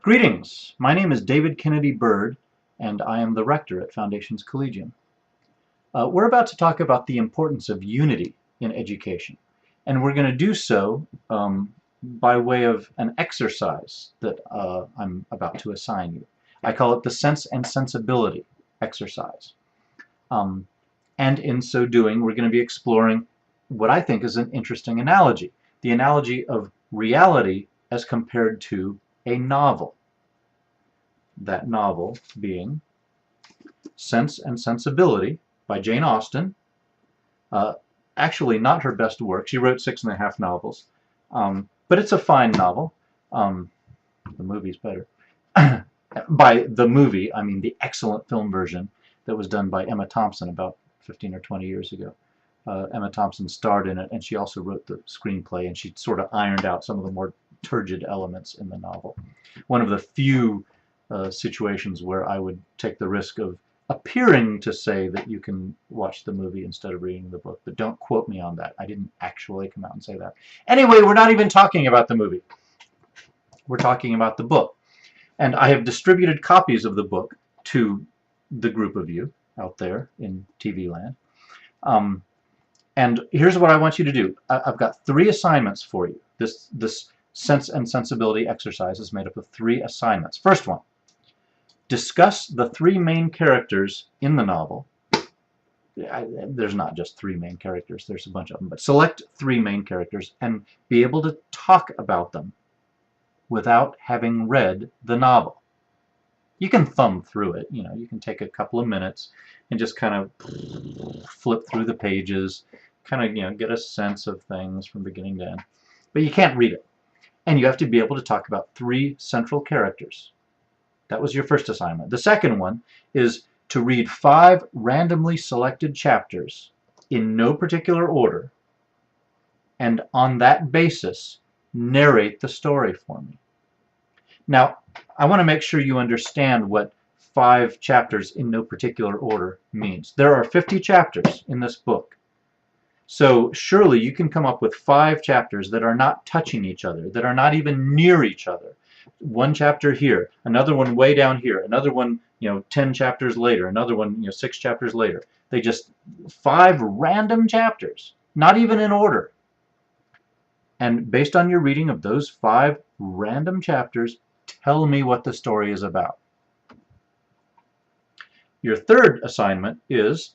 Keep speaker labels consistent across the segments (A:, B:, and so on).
A: Greetings, my name is David Kennedy Bird, and I am the rector at Foundations Collegium. We're about to talk about the importance of unity in education, and we're going to do so by way of an exercise that I'm about to assign you. I call it the Sense and Sensibility exercise. And in so doing, we're going to be exploring what I think is an interesting analogy, the analogy of reality as compared to a novel. That novel being Sense and Sensibility by Jane Austen. Actually not her best work. She wrote 6.5 novels. But it's a fine novel. The movie's better. By the movie, I mean the excellent film version that was done by Emma Thompson about 15 or 20 years ago. Emma Thompson starred in it, and she also wrote the screenplay, and she sort of ironed out some of the more turgid elements in the novel. One of the few situations where I would take the risk of appearing to say that you can watch the movie instead of reading the book, but don't quote me on that. I didn't actually come out and say that. Anyway, we're not even talking about the movie. We're talking about the book. And I have distributed copies of the book to the group of you out there in TV land. And here's what I want you to do. I've got 3 assignments for you. This Sense and Sensibility exercise is made up of 3 assignments. First one, discuss the 3 main characters in the novel. There's not just 3 main characters, there's a bunch of them, but select 3 main characters and be able to talk about them without having read the novel. You can thumb through it, you can take a couple of minutes and just kind of flip through the pages, kind of, get a sense of things from beginning to end. But you can't read it. And you have to be able to talk about 3 central characters. That was your first assignment. The second one is to read 5 randomly selected chapters in no particular order, and on that basis, narrate the story for me. Now, I want to make sure you understand what 5 chapters in no particular order means. There are 50 chapters in this book. So surely you can come up with 5 chapters that are not touching each other, that are not even near each other. One chapter here, another one way down here, another one, 10 chapters later, another one, 6 chapters later. They just 5 random chapters, not even in order. And based on your reading of those 5 random chapters, tell me what the story is about. Your third assignment is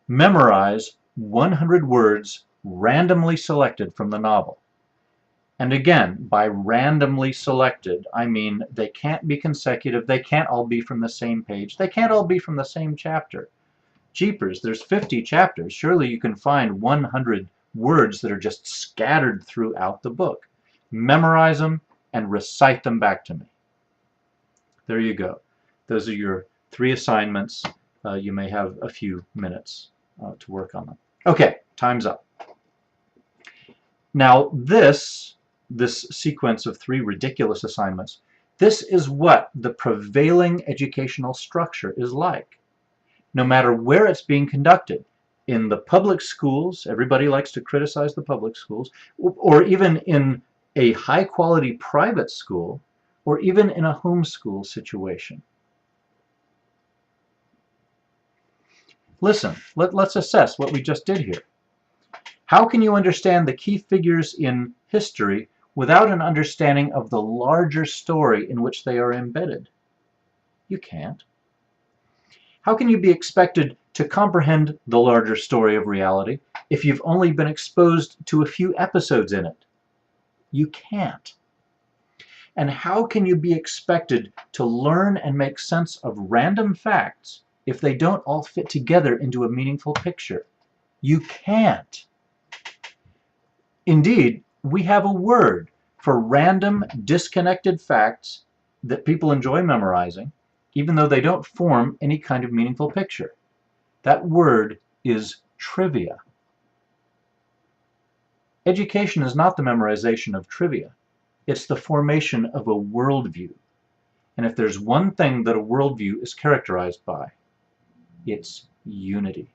A: memorize 100 words randomly selected from the novel. And again, by randomly selected, I mean they can't be consecutive, they can't all be from the same page, they can't all be from the same chapter. Jeepers, there's 50 chapters. Surely you can find 100 words that are just scattered throughout the book. Memorize them and recite them back to me. There you go. Those are your 3 assignments. You may have a few minutes to work on them. Okay, time's up. Now this sequence of 3 ridiculous assignments, this is what the prevailing educational structure is like. No matter where it's being conducted, in the public schools, everybody likes to criticize the public schools, or even in a high-quality private school, or even in a homeschool situation. Listen, let's assess what we just did here. How can you understand the key figures in history without an understanding of the larger story in which they are embedded? You can't. How can you be expected to comprehend the larger story of reality if you've only been exposed to a few episodes in it? You can't. And how can you be expected to learn and make sense of random facts if they don't all fit together into a meaningful picture? You can't. Indeed, we have a word for random, disconnected facts that people enjoy memorizing, even though they don't form any kind of meaningful picture. That word is trivia. Education is not the memorization of trivia. It's the formation of a worldview. And if there's one thing that a worldview is characterized by, it's unity.